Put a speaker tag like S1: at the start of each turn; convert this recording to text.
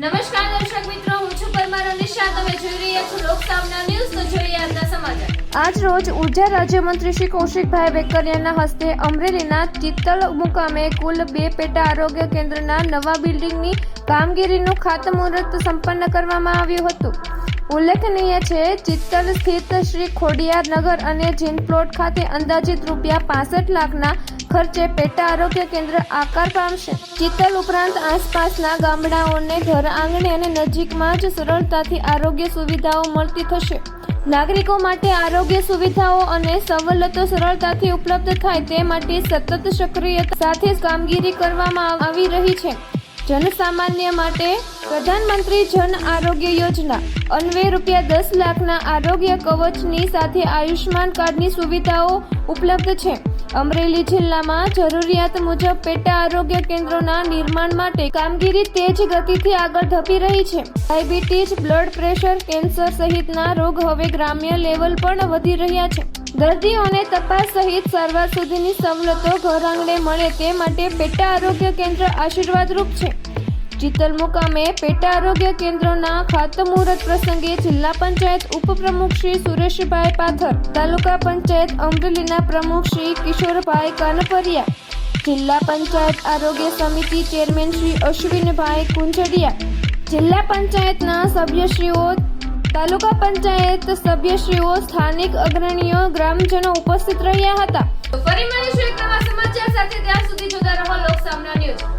S1: નમસ્કાર દર્શક મિત્રો, હું છું પરમાર અનિશા. તમે જોઈ રહ્યા છો લોકસામના ન્યૂઝ. તો જોઈએ આજના સમાચાર.
S2: આજ રોજ ઉર્જા રાજ્યમંત્રી શ્રી કૌશિકભાઈ વેકરિયાના હસ્તે અમરેલીના ચિત્તલ મુકામે કુલ 2 પેટા આરોગ્ય કેન્દ્રના નવા બિલ્ડિંગની કામગીરીનું ખાતમુહૂર્ત સંપન્ન કરવામાં આવ્યું હતું. ઉલ્લેખનીય છે, ચિત્તલ સ્થિત શ્રી ખોડિયાર નગર અને જીન પ્લોટ ખાતે અંદાજિત ₹65 લાખના ખર્ચે પેટા આરોગ્ય કેન્દ્ર આકાર પામશે. ચિત્તલ ઉપરાંત આસપાસના ગામડાઓને ઘર આંગણે અને નજીકમાં જ સરળતાથી આરોગ્ય સુવિધાઓ મળતી થશે. નાગરિકો માટે આરોગ્ય સુવિધાઓ અને સવલતો સરળતાથી ઉપલબ્ધ થાય તે માટે સતત સક્રિયતા સાથે કામગીરી કરવામાં આવી રહી છે. જનસામાન્ય માટે પ્રધાનમંત્રી જન આરોગ્ય યોજના અન્વયે ₹10 લાખના આરોગ્ય કવચની સાથે આયુષ્માન કાર્ડની સુવિધાઓ ઉપલબ્ધ છે. અમરેલી જિલ્લામાં જરૂરિયાત મુજબ પેટા આરોગ્ય કેન્દ્રોના નિર્માણ માટે કામગીરી તેજ ગતિથી આગળ ધપી રહી છે. ડાયાબિટીસ, બ્લડ પ્રેશર, કેન્સર સહિતના રોગ હવે ગ્રામ્ય લેવલ પણ વધી રહ્યા છે. દર્દીઓને તપાસ સહિત સારવાર સુધીની સવલતો ઘર આંગણે મળે તે માટે પેટા આરોગ્ય કેન્દ્ર આશીર્વાદરૂપ છે. ચિત્તલ મુકામે પેટા આરોગ્ય કેન્દ્રોના ખાતમુહૂર્ત પ્રસંગે જિલ્લા પંચાયત ઉપપ્રમુખ શ્રી સુરેશભાઈ પાથર, તાલુકા પંચાયત અમરેલીના પ્રમુખ શ્રી કિશોરભાઈ કાનપરિયા, જિલ્લા પંચાયત આરોગ્ય સમિતિ ચેરમેન શ્રી અશ્વિનભાઈ કુંજડિયા, જિલ્લા પંચાયતના સભ્યશ્રીઓ, તાલુકા પંચાયત સભ્યશ્રીઓ, સ્થાનિક અગ્રણીઓ, ગ્રામજનો ઉપસ્થિત રહ્યા હતા.
S1: તો ફરી મળીશું એક નવા સમાચાર સાથે. ત્યાં સુધી જોતા રહો લોકસામના ન્યૂઝ.